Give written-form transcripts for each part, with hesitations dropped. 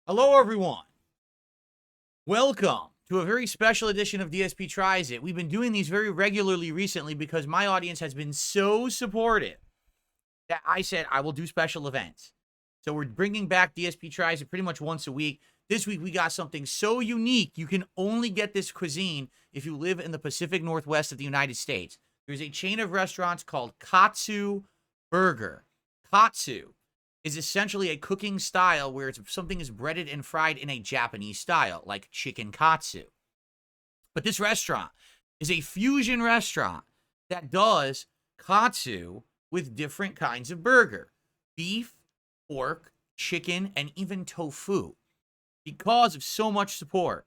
Hello, everyone. Welcome to a very special edition of DSP Tries It. We've been doing these very regularly recently because my audience has been so supportive that I said I will do special events. So we're bringing back DSP Tries It pretty much once a week. This week we got something so unique. You can only get this cuisine if you live in the Pacific Northwest of the United States. There's a chain of restaurants called Katsu Burger. Katsu is essentially a cooking style where something is breaded and fried in a Japanese style, like chicken katsu. But this restaurant is a fusion restaurant that does katsu with different kinds of burger: beef, pork, chicken, and even tofu. Because of so much support,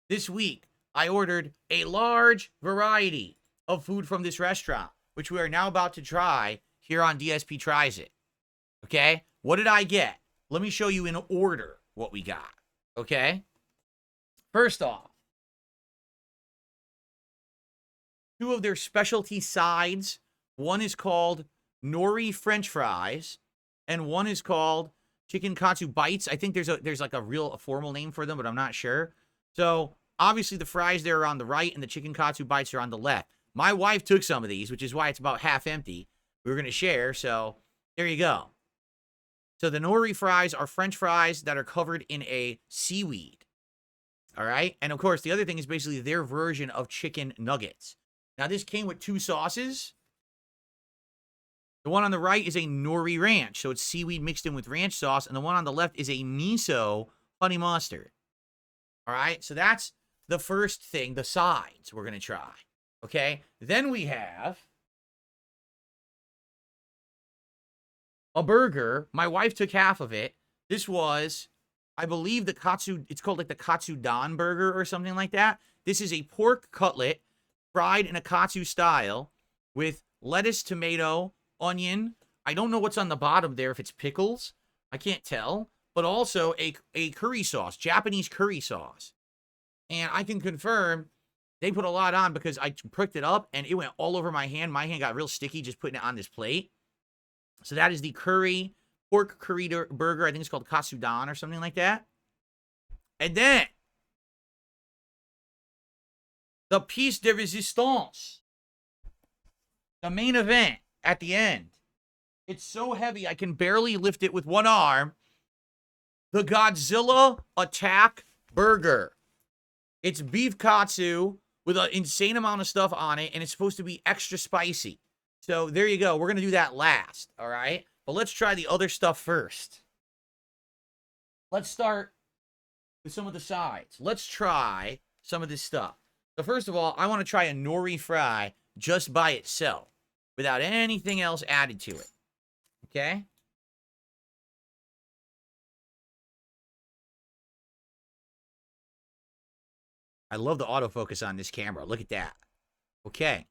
this week I ordered a large variety of food from this restaurant, which we are now about to try here on DSP Tries It. Okay? What did I get? Let me show you in order what we got. Okay? First off, two of their specialty sides. One is called Nori French fries, and one is called chicken katsu bites. I think there's like a formal name for them, but I'm not sure. So obviously the fries there are on the right, and the chicken katsu bites are on the left. My wife took some of these, which is why it's about half empty. We were gonna share, so there you go. So the nori fries are French fries that are covered in a seaweed. All right. And of course, the other thing is basically their version of chicken nuggets. Now, this came with two sauces. The one on the right is a nori ranch. So it's seaweed mixed in with ranch sauce. And the one on the left is a miso honey mustard. All right. So that's the first thing, the sides we're going to try. Okay. Then we have a burger. My wife took half of it. This was, I believe, the katsu. It's called like the katsu don burger or something like that. This is a pork cutlet fried in a katsu style with lettuce, tomato, onion. I don't know what's on the bottom there, if it's pickles. I can't tell. But also a curry sauce, Japanese curry sauce. And I can confirm they put a lot on because I pricked it up and it went all over my hand. My hand got real sticky just putting it on this plate. So that is the pork curry burger. I think it's called Katsudon or something like that. And then the piece de resistance, the main event at the end. It's so heavy I can barely lift it with one arm. The Godzilla Attack Burger. It's beef katsu with an insane amount of stuff on it, and it's supposed to be extra spicy. So there you go. We're going to do that last, all right? But let's try the other stuff first. Let's start with some of the sides. Let's try some of this stuff. So first of all, I want to try a nori fry just by itself without anything else added to it. Okay? I love the autofocus on this camera. Look at that. Okay.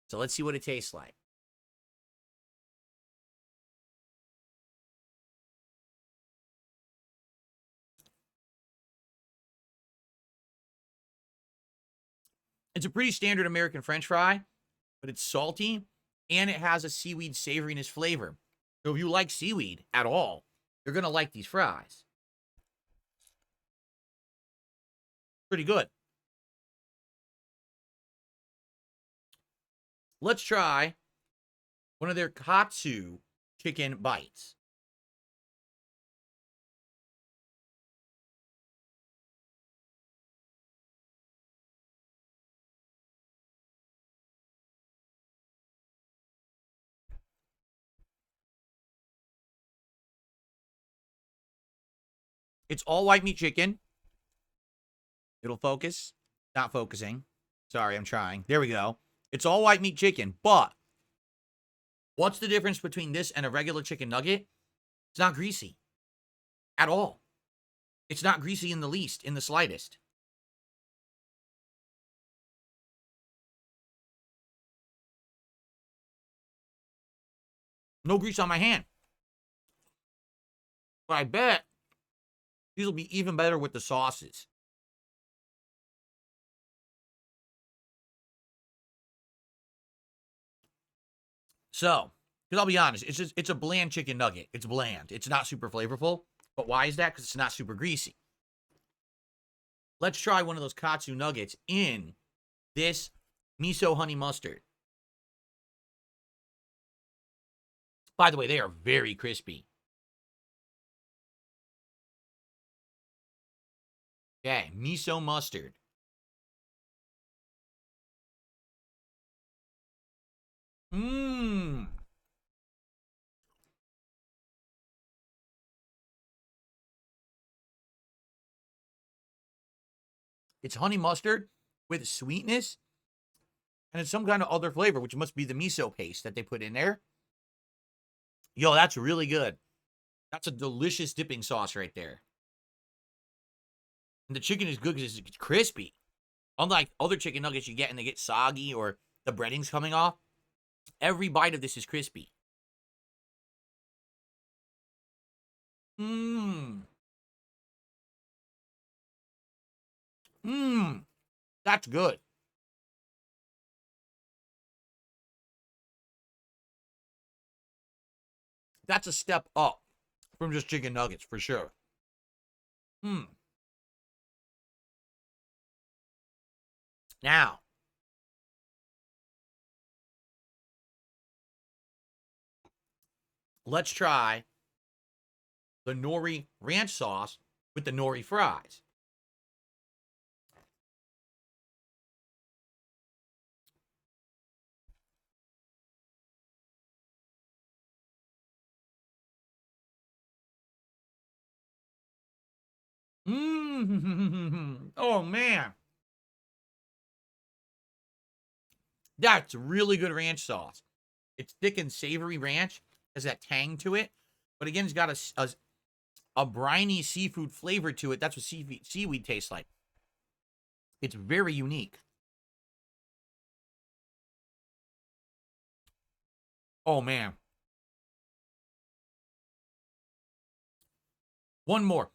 So let's see what it tastes like. It's a pretty standard American French fry, but it's salty and it has a seaweed savoriness flavor. So if you like seaweed at all, you're going to like these fries. Pretty good. Let's try one of their katsu chicken bites. It's all white meat chicken. It'll focus. Not focusing. Sorry, I'm trying. There we go. It's all white meat chicken, but what's the difference between this and a regular chicken nugget? It's not greasy at all. It's not greasy in the least, in the slightest. No grease on my hand. But I bet these will be even better with the sauces. So, because I'll be honest, it's a bland chicken nugget. It's bland. It's not super flavorful. But why is that? Because it's not super greasy. Let's try one of those Katsu nuggets in this miso honey mustard. By the way, they are very crispy. Okay, miso mustard. Mmm. It's honey mustard with sweetness, and it's some kind of other flavor, which must be the miso paste that they put in there. Yo, that's really good. That's a delicious dipping sauce right there. And the chicken is good because it's crispy. Unlike other chicken nuggets you get and they get soggy or the breading's coming off, every bite of this is crispy. Mmm. Mmm. That's good. That's a step up from just chicken nuggets for sure. Hmm. Now, let's try the nori ranch sauce with the nori fries. Mmm. Oh, man. That's really good ranch sauce. It's thick and savory ranch, has that tang to it. But again, it's got a briny seafood flavor to it. That's what seaweed tastes like. It's very unique. Oh, man. One more.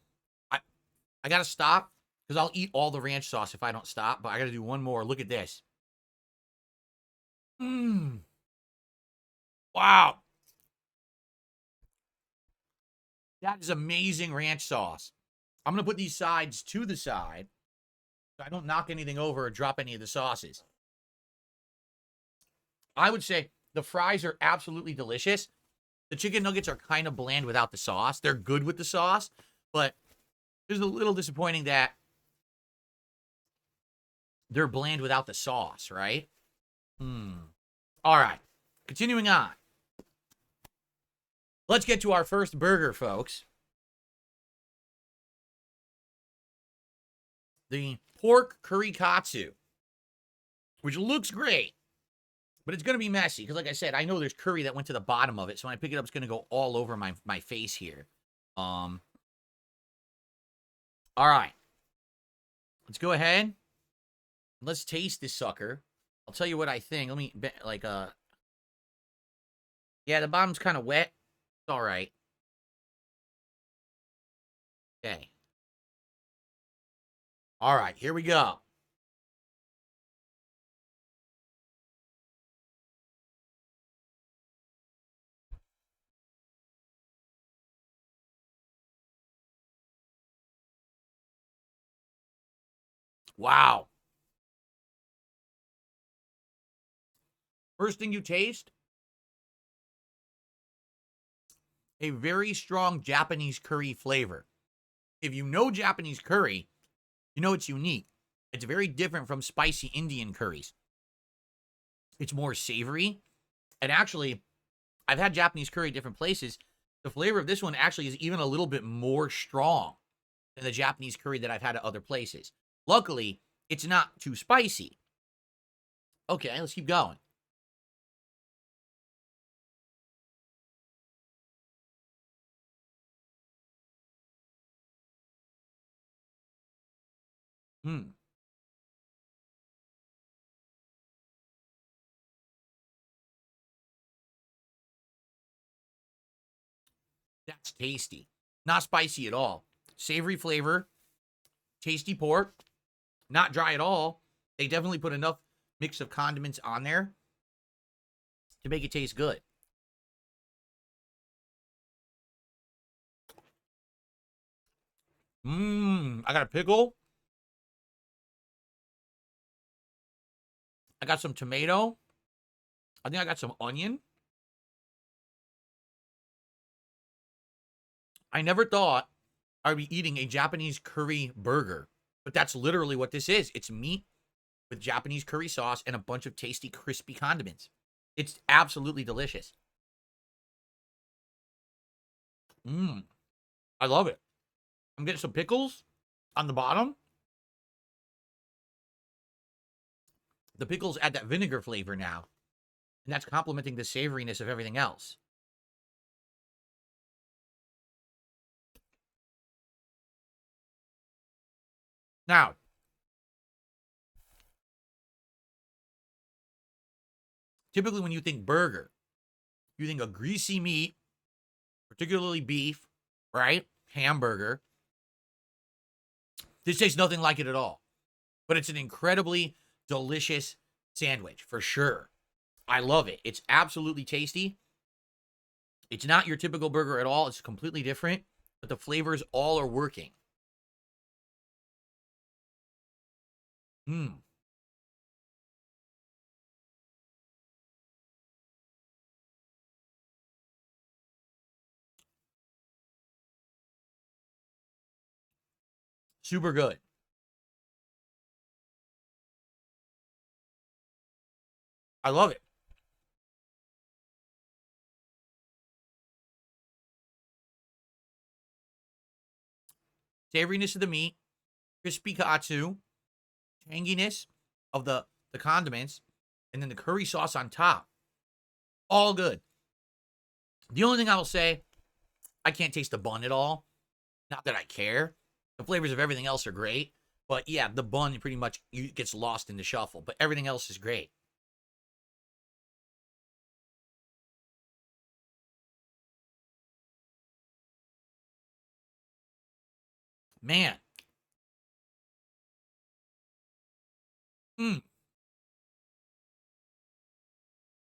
I got to stop because I'll eat all the ranch sauce if I don't stop. But I got to do one more. Look at this. Mmm. Wow. That is amazing ranch sauce. I'm going to put these sides to the side so I don't knock anything over or drop any of the sauces. I would say the fries are absolutely delicious. The chicken nuggets are kind of bland without the sauce. They're good with the sauce, but it's a little disappointing that they're bland without the sauce, right? All right. Continuing on. Let's get to our first burger, folks. The pork curry katsu, which looks great, but it's going to be messy because, like I said, I know there's curry that went to the bottom of it, so when I pick it up, it's going to go all over my face here. All right. Let's go ahead. Let's taste this sucker. I'll tell you what I think. Let me, yeah, the bottom's kind of wet. It's all right. Okay. All right, here we go. Wow. First thing you taste, a very strong Japanese curry flavor. If you know Japanese curry, you know it's unique. It's very different from spicy Indian curries. It's more savory. And actually, I've had Japanese curry at different places. The flavor of this one actually is even a little bit more strong than the Japanese curry that I've had at other places. Luckily, it's not too spicy. Okay, let's keep going. That's tasty. Not spicy at all. Savory flavor, tasty pork, not dry at all. They definitely put enough mix of condiments on there to make it taste good. I got a pickle. I got some tomato. I think I got some onion. I never thought I'd be eating a Japanese curry burger, but that's literally what this is. It's meat with Japanese curry sauce and a bunch of tasty, crispy condiments. It's absolutely delicious. I love it. I'm getting some pickles on the bottom. The pickles add that vinegar flavor now, and that's complementing the savoriness of everything else. Now, typically when you think burger, you think a greasy meat, particularly beef, right? Hamburger. This tastes nothing like it at all, but it's an incredibly delicious sandwich for sure. I love it. It's absolutely tasty. It's not your typical burger at all. It's completely different, but the flavors all are working. Super good. I love it. Savoriness of the meat, crispy katsu, tanginess of the condiments, and then the curry sauce on top. All good. The only thing I will say, I can't taste the bun at all. Not that I care. The flavors of everything else are great. But yeah, the bun pretty much gets lost in the shuffle. But everything else is great. Man.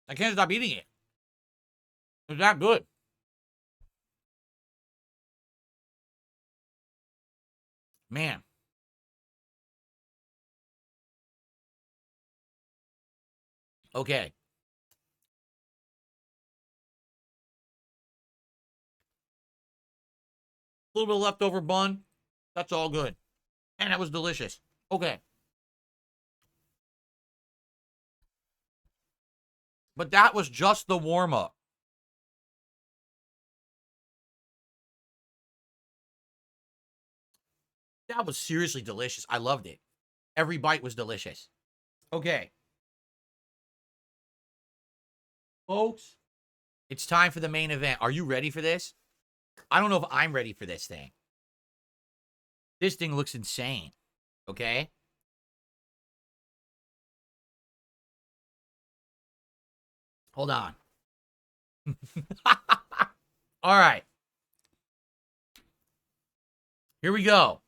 I can't stop eating it. It's that good. Man. Okay. A little bit of leftover bun. That's all good. And that was delicious. Okay. But that was just the warm up. That was seriously delicious. I loved it. Every bite was delicious. Okay. Folks, it's time for the main event. Are you ready for this? I don't know if I'm ready for this thing. This thing looks insane. Okay? Hold on. All right. Here we go.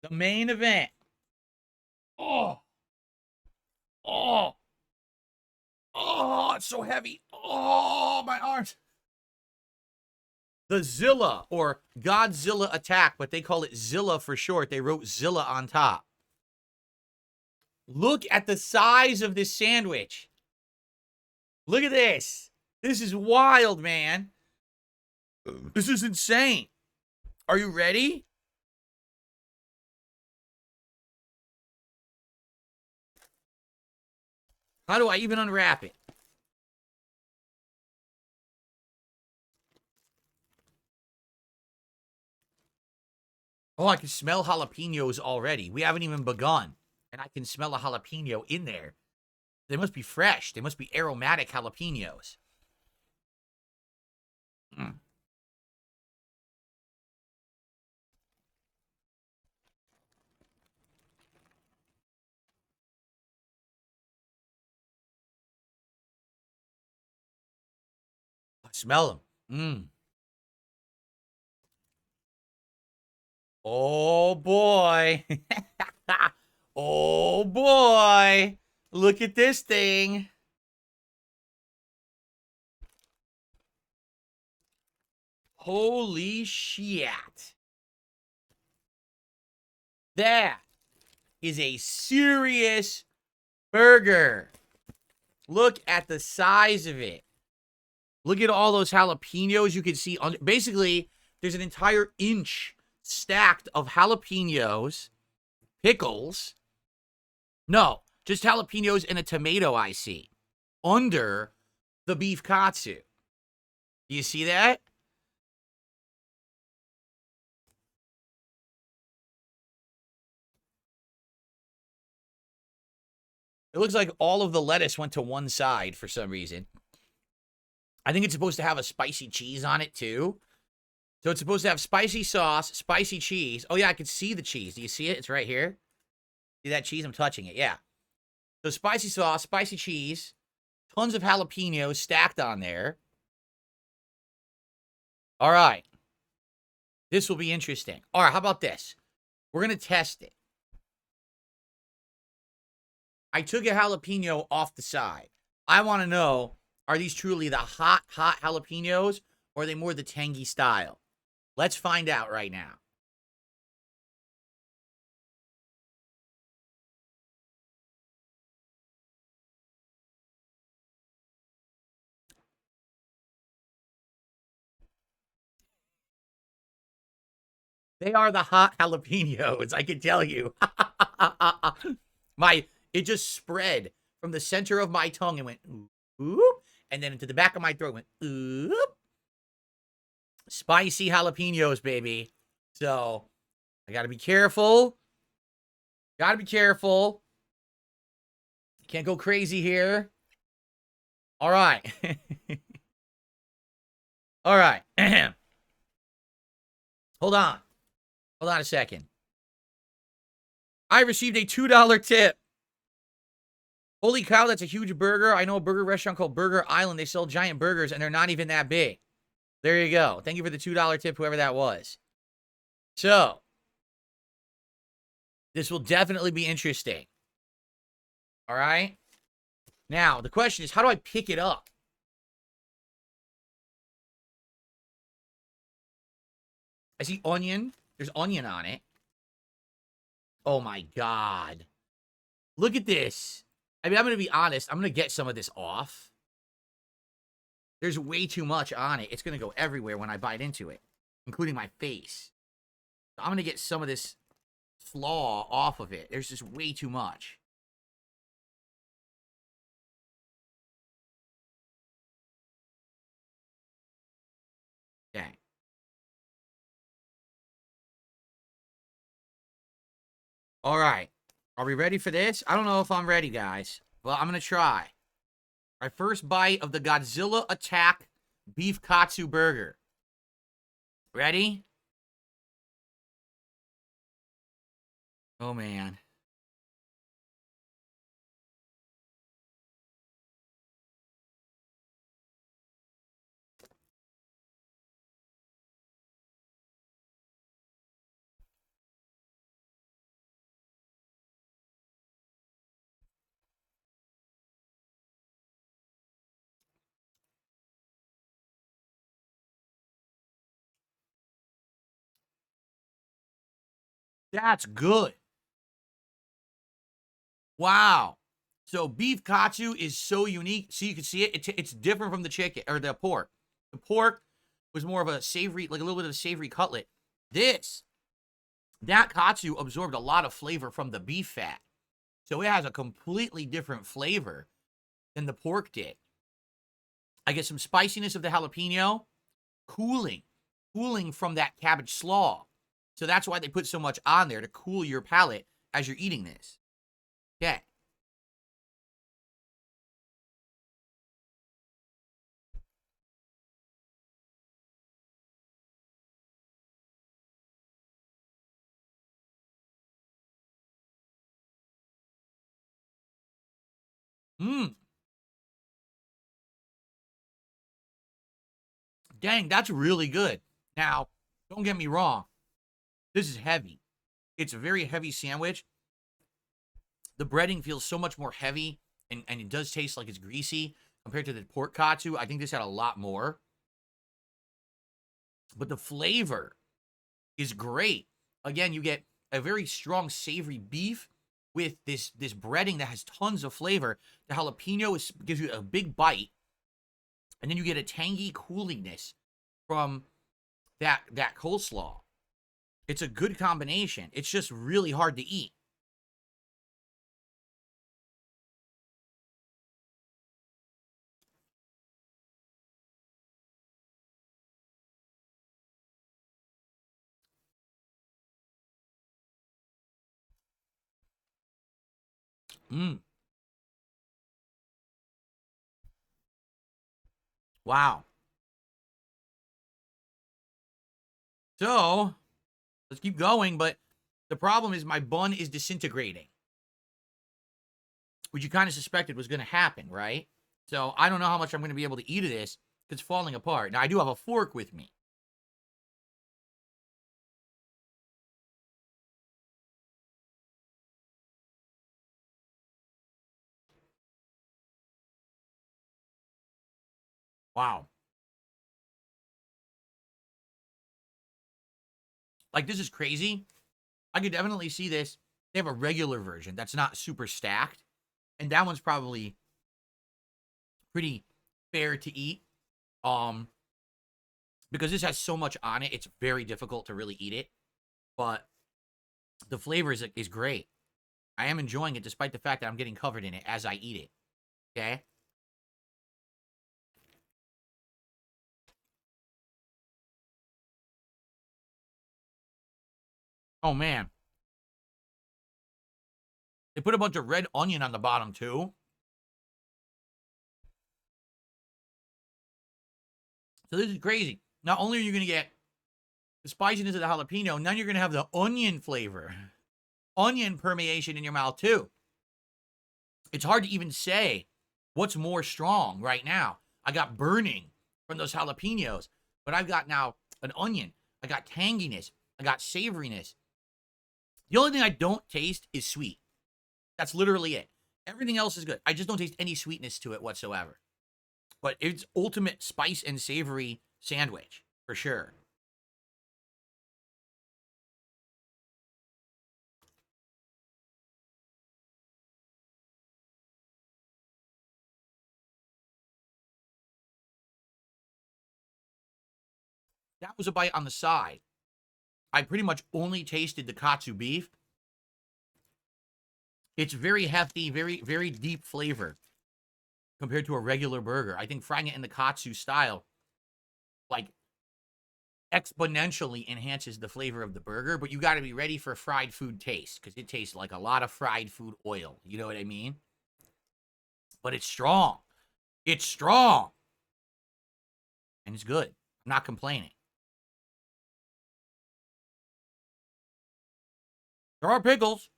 The main event. Oh. Oh. Oh, it's so heavy. Oh, my arms. The Zilla or Godzilla attack, but they call it Zilla for short. They wrote Zilla on top. Look at the size of this sandwich. Look at this. This is wild, man. This is insane. Are you ready? How do I even unwrap it? Oh, I can smell jalapenos already. We haven't even begun. And I can smell a jalapeno in there. They must be fresh. They must be aromatic jalapenos. I smell them. Oh, boy. Oh, boy. Look at this thing. Holy shit. That is a serious burger. Look at the size of it. Look at all those jalapenos you can see. Basically, there's an entire inch stacked of jalapenos, pickles. No, just jalapenos and a tomato I see under the beef katsu. Do you see that? It looks like all of the lettuce went to one side for some reason. I think it's supposed to have a spicy cheese on it, too. So it's supposed to have spicy sauce, spicy cheese. Oh, yeah, I can see the cheese. Do you see it? It's right here. See that cheese? I'm touching it. Yeah. So spicy sauce, spicy cheese, tons of jalapenos stacked on there. All right. This will be interesting. All right, how about this? We're going to test it. I took a jalapeno off the side. I want to know, are these truly the hot jalapenos, or are they more the tangy style? Let's find out right now. They are the hot jalapenos, I can tell you. It just spread from the center of my tongue and went, oop, and then into the back of my throat went, oop. Spicy jalapenos, baby. So, I gotta be careful. Gotta be careful. Can't go crazy here. All right. All right. Hold on. Hold on a second. I received a $2 tip. Holy cow, that's a huge burger. I know a burger restaurant called Burger Island. They sell giant burgers, and they're not even that big. There you go. Thank you for the $2 tip, whoever that was. So, this will definitely be interesting. All right? Now, the question is, how do I pick it up? I see onion. There's onion on it. Oh, my God. Look at this. I mean, I'm going to be honest. I'm going to get some of this off. There's way too much on it. It's going to go everywhere when I bite into it, including my face. So I'm going to get some of this flaw off of it. There's just way too much. Dang. All right. Are we ready for this? I don't know if I'm ready, guys. Well, I'm going to try. My first bite of the Godzilla Attack Beef Katsu Burger. Ready? Oh, man. That's good. Wow. So beef katsu is so unique. See, you can see it. It's different from the chicken or the pork. The pork was more of a savory, like a little bit of a savory cutlet. That katsu absorbed a lot of flavor from the beef fat. So it has a completely different flavor than the pork did. I get some spiciness of the jalapeno, cooling from that cabbage slaw. So that's why they put so much on there, to cool your palate as you're eating this. Okay. Mmm. Dang, that's really good. Now, don't get me wrong. This is heavy. It's a very heavy sandwich. The breading feels so much more heavy, and it does taste like it's greasy compared to the pork katsu. I think this had a lot more. But the flavor is great. Again, you get a very strong savory beef with this breading that has tons of flavor. The jalapeno gives you a big bite, and then you get a tangy coolingness from that coleslaw. It's a good combination. It's just really hard to eat. Mm. Wow. So, let's keep going, but the problem is my bun is disintegrating, which you kind of suspected was going to happen, right? So, I don't know how much I'm going to be able to eat of this. It's falling apart. Now, I do have a fork with me. Wow. Like, this is crazy. I could definitely see this. They have a regular version that's not super stacked, and that one's probably pretty fair to eat. Because this has so much on it, it's very difficult to really eat it. But the flavor is great. I am enjoying it despite the fact that I'm getting covered in it as I eat it. Okay? Oh, man. They put a bunch of red onion on the bottom, too. So this is crazy. Not only are you going to get the spiciness of the jalapeno, now you're going to have the onion flavor. Onion permeation in your mouth, too. It's hard to even say what's more strong right now. I got burning from those jalapenos, but I've got now an onion. I got tanginess. I got savoriness. The only thing I don't taste is sweet. That's literally it. Everything else is good. I just don't taste any sweetness to it whatsoever. But it's ultimate spice and savory sandwich, for sure. That was a bite on the side. I pretty much only tasted the katsu beef. It's very hefty, very, very deep flavor compared to a regular burger. I think frying it in the katsu style, like, exponentially enhances the flavor of the burger, but you got to be ready for fried food taste because it tastes like a lot of fried food oil. You know what I mean? But it's strong. It's strong. And it's good. I'm not complaining. There are pickles.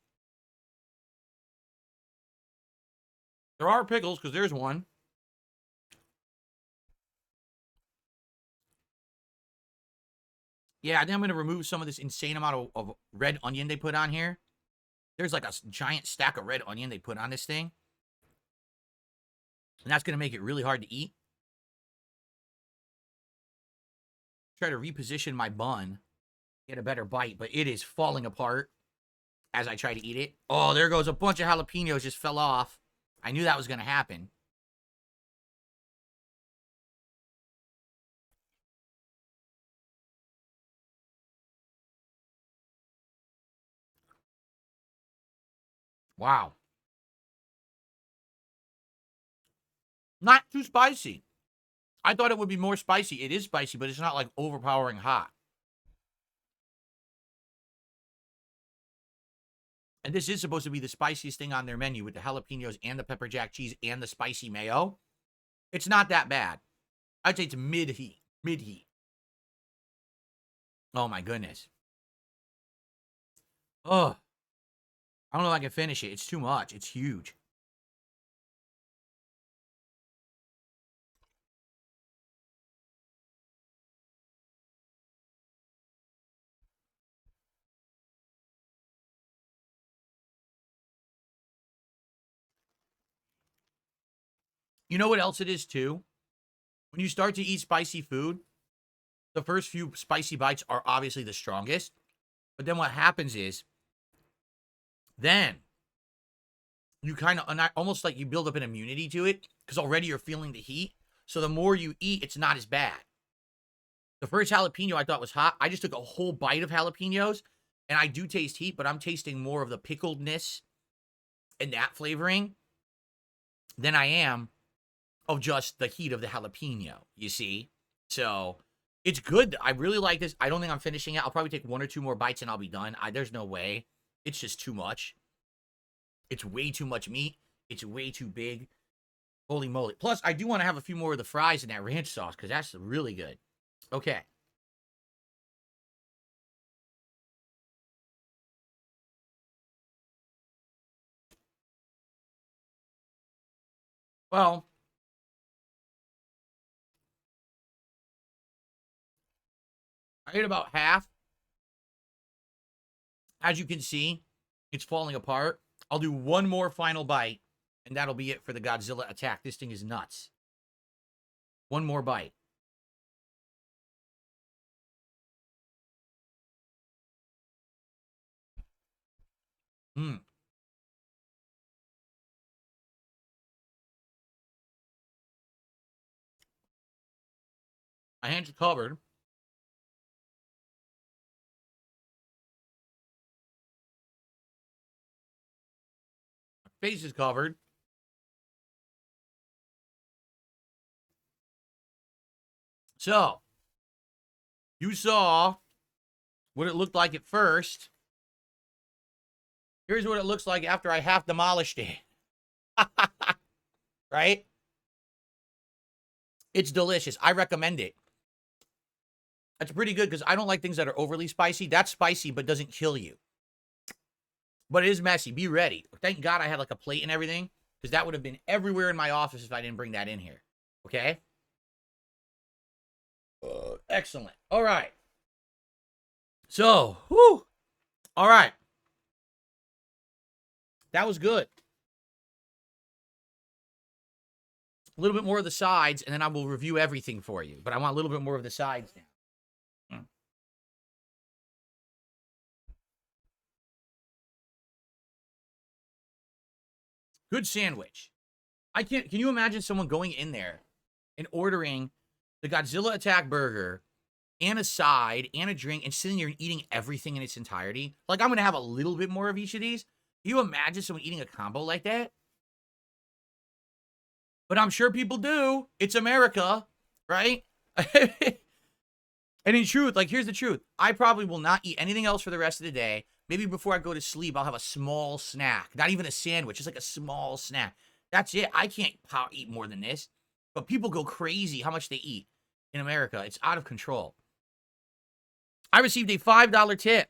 There are pickles because there's one. Yeah, I think I'm going to remove some of this insane amount of red onion they put on here. There's like a giant stack of red onion they put on this thing. And that's going to make it really hard to eat. Try to reposition my bun, get a better bite, but it is falling apart as I try to eat it. Oh, there goes a bunch of jalapenos just fell off. I knew that was going to happen. Wow. Not too spicy. I thought it would be more spicy. It is spicy, but it's not like overpowering hot. And this is supposed to be the spiciest thing on their menu with the jalapenos and the pepper jack cheese and the spicy mayo. It's not that bad. I'd say it's mid-heat. Mid-heat. Oh, my goodness. Oh, I don't know if I can finish it. It's too much. It's huge. You know what else it is, too? When you start to eat spicy food, the first few spicy bites are obviously the strongest. But then what happens is Then you kind of almost like you build up an immunity to it because already you're feeling the heat. So the more you eat, it's not as bad. The first jalapeno I thought was hot. I just took a whole bite of jalapenos, and I do taste heat, but I'm tasting more of the pickledness and that flavoring than I am of just the heat of the jalapeno, you see? So it's good. I really like this. I don't think I'm finishing it. I'll probably take 1 or 2 more bites and I'll be done. There's no way. It's just too much. It's way too much meat. It's way too big. Holy moly. Plus, I do want to have a few more of the fries in that ranch sauce because that's really good. Okay. Well, I ate about half. As you can see, it's falling apart. I'll do one more final bite, and that'll be it for the Godzilla attack. This thing is nuts. One more bite. Hmm. My hands are covered. My face is covered. So, you saw what it looked like at first. Here's what it looks like after I half demolished it. Right? It's delicious. I recommend it. That's pretty good because I don't like things that are overly spicy. That's spicy but doesn't kill you. But it is messy. Be ready. Thank God I had like a plate and everything because that would have been everywhere in my office if I didn't bring that in here. Okay? Excellent. All right. So, whew. All right. That was good. A little bit more of the sides, and then I will review everything for you. But I want a little bit more of the sides now. Good sandwich. Can you imagine someone going in there and ordering the Godzilla Attack burger and a side and a drink and sitting there and eating everything in its entirety? Like, I'm going to have a little bit more of each of these. Can you imagine someone eating a combo like that? But I'm sure people do. It's America, right? And in truth, like, here's the truth. I probably will not eat anything else for the rest of the day. Maybe before I go to sleep, I'll have a small snack. Not even a sandwich, just like a small snack. That's it. I can't eat more than this. But people go crazy how much they eat in America. It's out of control. I received a $5 tip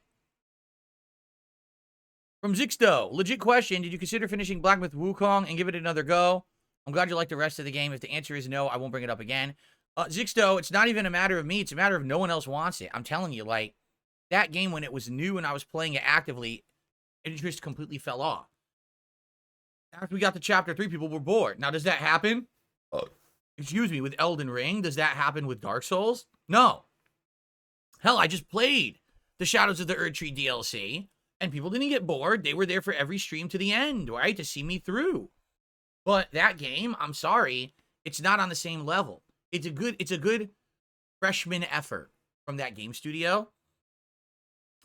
from Zixto. Legit question. Did you consider finishing Black Myth Wukong and give it another go? I'm glad you like the rest of the game. If the answer is no, I won't bring it up again. Zixto, it's not even a matter of me. It's a matter of no one else wants it. I'm telling you, like, that game, when it was new and I was playing it actively, interest completely fell off. After we got to Chapter 3, people were bored. Now, does that happen? Excuse me, with Elden Ring? Does that happen with Dark Souls? No. Hell, I just played the Shadows of the Erdtree DLC, and people didn't get bored. They were there for every stream to the end, right? To see me through. But that game, I'm sorry, it's not on the same level. It's a good freshman effort from that game studio.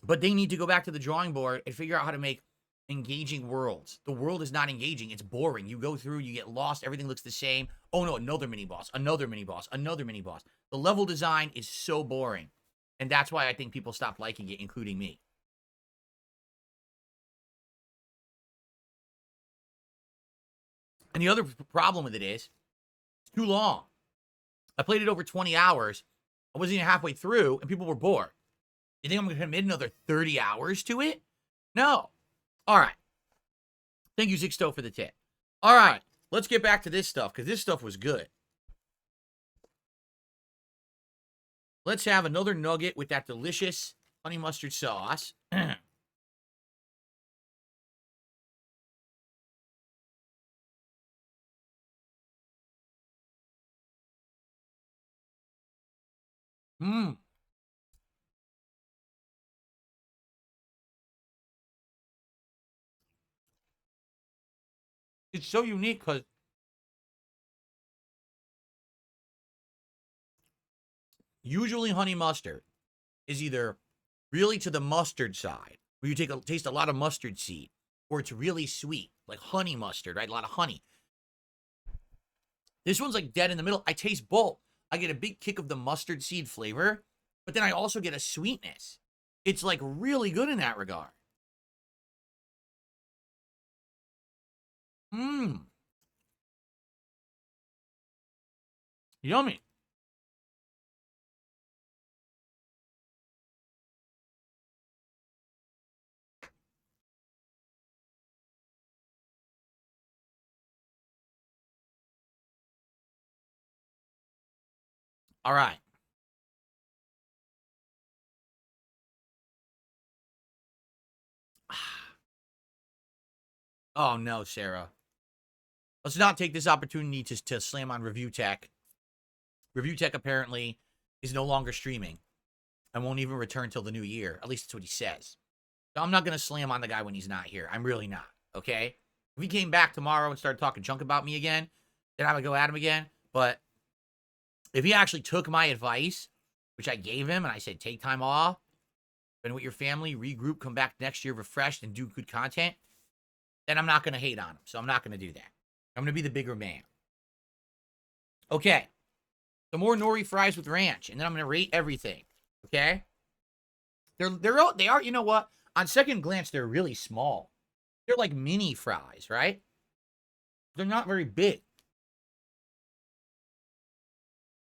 But they need to go back to the drawing board and figure out how to make engaging worlds. The world is not engaging. It's boring. You go through, you get lost, everything looks the same. Oh no, another mini boss, another mini boss, another mini boss. The level design is so boring. And that's why I think people stopped liking it, including me. And the other problem with it is, it's too long. I played it over 20 hours. I wasn't even halfway through, and people were bored. You think I'm going to commit another 30 hours to it? No. All right. Thank you, Zixto, for the tip. All right. Let's get back to this stuff, because this stuff was good. Let's have another nugget with that delicious honey mustard sauce. Mmm. It's so unique because usually honey mustard is either really to the mustard side, where you taste a lot of mustard seed, or it's really sweet, like honey mustard, right? A lot of honey. This one's like dead in the middle. I taste both. I get a big kick of the mustard seed flavor, but then I also get a sweetness. It's like really good in that regard. Mmm. Yummy. All right. Oh, no, Sarah. Let's not take this opportunity to slam on Review Tech. Review Tech apparently is no longer streaming and won't even return till the new year. At least that's what he says. So I'm not going to slam on the guy when he's not here. I'm really not, okay? If he came back tomorrow and started talking junk about me again, then I would go at him again. But if he actually took my advice, which I gave him, and I said, take time off, spend with your family, regroup, come back next year refreshed, and do good content, then I'm not going to hate on him. So I'm not going to do that. I'm going to be the bigger man. Okay. Some more nori fries with ranch, and then I'm going to rate everything. Okay? They are, you know what? On second glance, they're really small. They're like mini fries, right? They're not very big.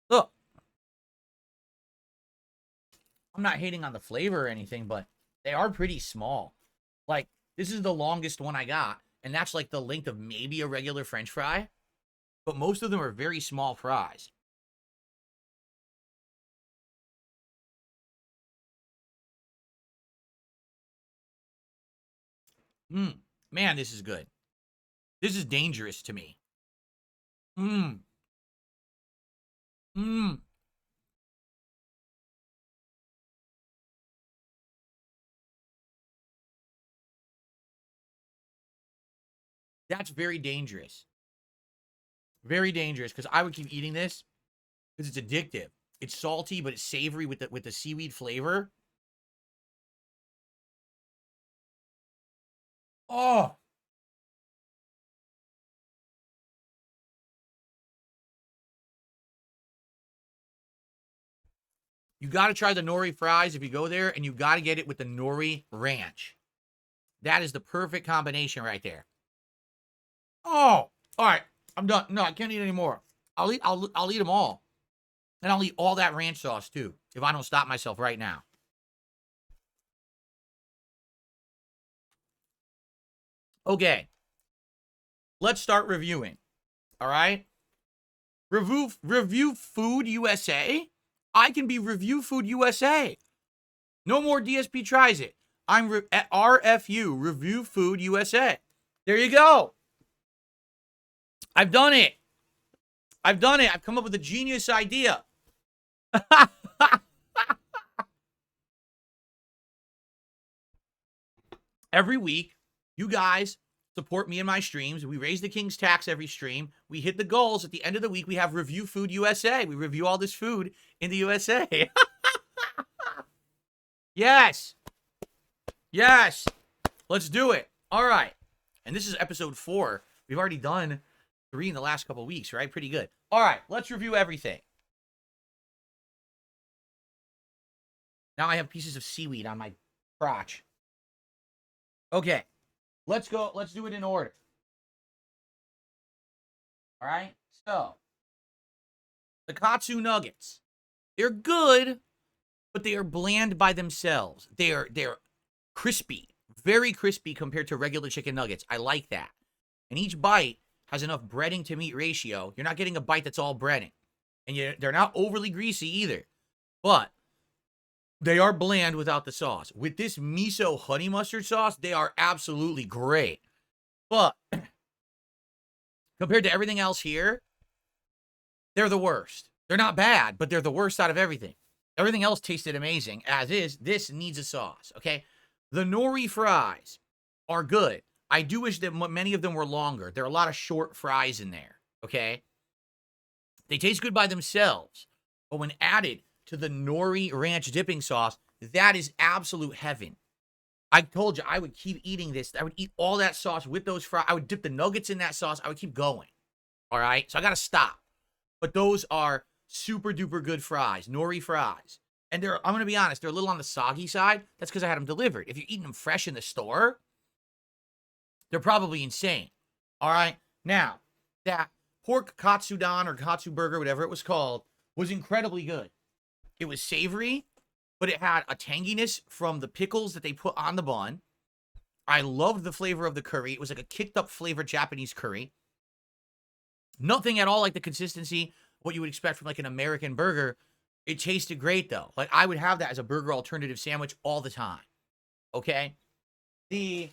Look. I'm not hating on the flavor or anything, but they are pretty small. Like, this is the longest one I got, and that's like the length of maybe a regular French fry. But most of them are very small fries. Man, this is good. This is dangerous to me. That's very dangerous. Very dangerous, because I would keep eating this because it's addictive. It's salty, but it's savory with the seaweed flavor. Oh. You got to try the nori fries if you go there, and you got to get it with the nori ranch. That is the perfect combination right there. Oh, all right. I'm done. No, I can't eat anymore. I'll eat them all. And I'll eat all that ranch sauce too, if I don't stop myself right now. Okay. Let's start reviewing. All right? Review Food USA? I can be Review Food USA. No more DSP tries it. I'm at RFU, Review Food USA. There you go. I've done it. I've come up with a genius idea. Every week, you guys support me in my streams. We raise the king's tax every stream. We hit the goals. At the end of the week, we have Review Food USA. We review all this food in the USA. Yes. Yes. Let's do it. All right. And this is episode 4. We've already done 3 in the last couple weeks, right? Pretty good. All right. Let's review everything. Now I have pieces of seaweed on my crotch. Okay. Let's go. Let's do it in order. All right. So, the Katsu nuggets. They're good, but they are bland by themselves. They're crispy. Very crispy compared to regular chicken nuggets. I like that. And each bite has enough breading to meat ratio. You're not getting a bite that's all breading. And they're not overly greasy either. But they are bland without the sauce. With this miso honey mustard sauce, they are absolutely great. But compared to everything else here, they're the worst. They're not bad, but they're the worst out of everything. Everything else tasted amazing. As is, this needs a sauce, okay? The nori fries are good. I do wish that many of them were longer. There are a lot of short fries in there, okay? They taste good by themselves, but when added to the Nori ranch dipping sauce, that is absolute heaven. I told you I would keep eating this. I would eat all that sauce with those fries. I would dip the nuggets in that sauce. I would keep going. All right? So I got to stop. But those are super duper good fries, Nori fries. And I'm going to be honest, they're a little on the soggy side. That's because I had them delivered. If you're eating them fresh in the store, they're probably insane. All right? Now, that pork katsudon or katsu burger, whatever it was called, was incredibly good. It was savory, but it had a tanginess from the pickles that they put on the bun. I loved the flavor of the curry. It was like a kicked up flavored Japanese curry. Nothing at all like the consistency, what you would expect from like an American burger. It tasted great though. Like I would have that as a burger alternative sandwich all the time. Okay? The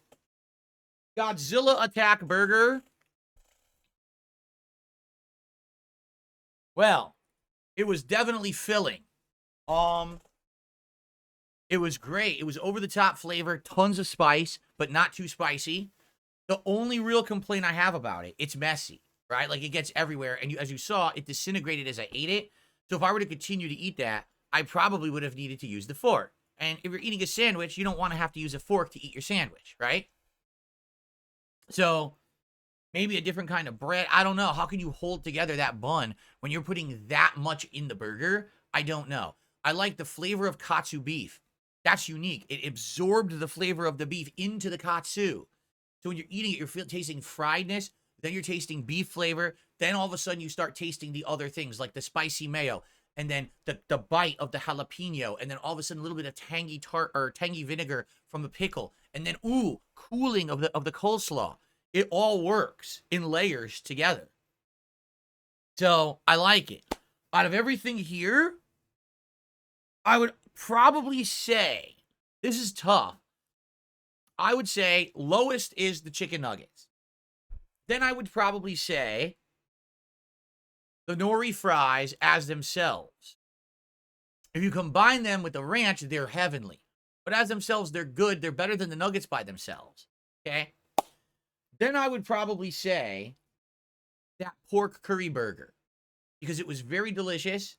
Godzilla Attack Burger. Well, it was definitely filling. It was great. It was over the top flavor, tons of spice, but not too spicy. The only real complaint I have about it, it's messy, right? Like it gets everywhere. And as you saw, it disintegrated as I ate it. So if I were to continue to eat that, I probably would have needed to use the fork. And if you're eating a sandwich, you don't want to have to use a fork to eat your sandwich, right? So maybe a different kind of bread. I don't know. How can you hold together that bun when you're putting that much in the burger? I don't know. I like the flavor of katsu beef. That's unique. It absorbed the flavor of the beef into the katsu. So when you're eating it, you're tasting friedness, then you're tasting beef flavor, then all of a sudden you start tasting the other things like the spicy mayo, and then the bite of the jalapeno, and then all of a sudden a little bit of tangy tart or tangy vinegar from the pickle, and then ooh, cooling of the coleslaw. It all works in layers together. So I like it. Out of everything here, I would probably say, this is tough. I would say lowest is the chicken nuggets. Then I would probably say the nori fries as themselves. If you combine them with the ranch, they're heavenly. But as themselves, they're good. They're better than the nuggets by themselves. Okay? Then I would probably say that pork curry burger. Because it was very delicious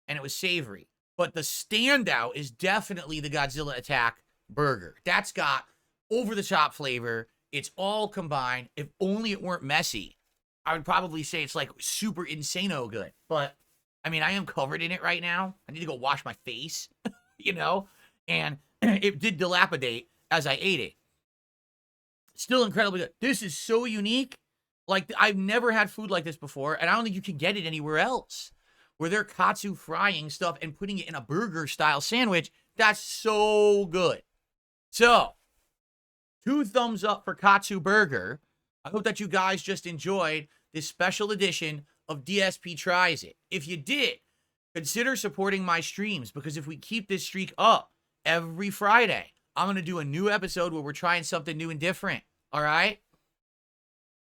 and it was savory. But the standout is definitely the Godzilla Attack burger. That's got over-the-top flavor. It's all combined. If only it weren't messy, I would probably say it's like super insano good. But, I mean, I am covered in it right now. I need to go wash my face, you know? And it did dilapidate as I ate it. Still incredibly good. This is so unique. Like, I've never had food like this before, and I don't think you can get it anywhere else. Where they're katsu frying stuff and putting it in a burger-style sandwich, that's so good. So, 2 thumbs up for Katsu Burger. I hope that you guys just enjoyed this special edition of DSP Tries It. If you did, consider supporting my streams, because if we keep this streak up every Friday, I'm going to do a new episode where we're trying something new and different. All right?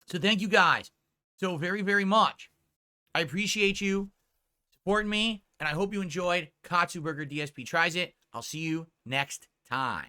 So thank you guys so very, very much. I appreciate you supporting me, and I hope you enjoyed Katsu Burger DSP Tries It. I'll see you next time.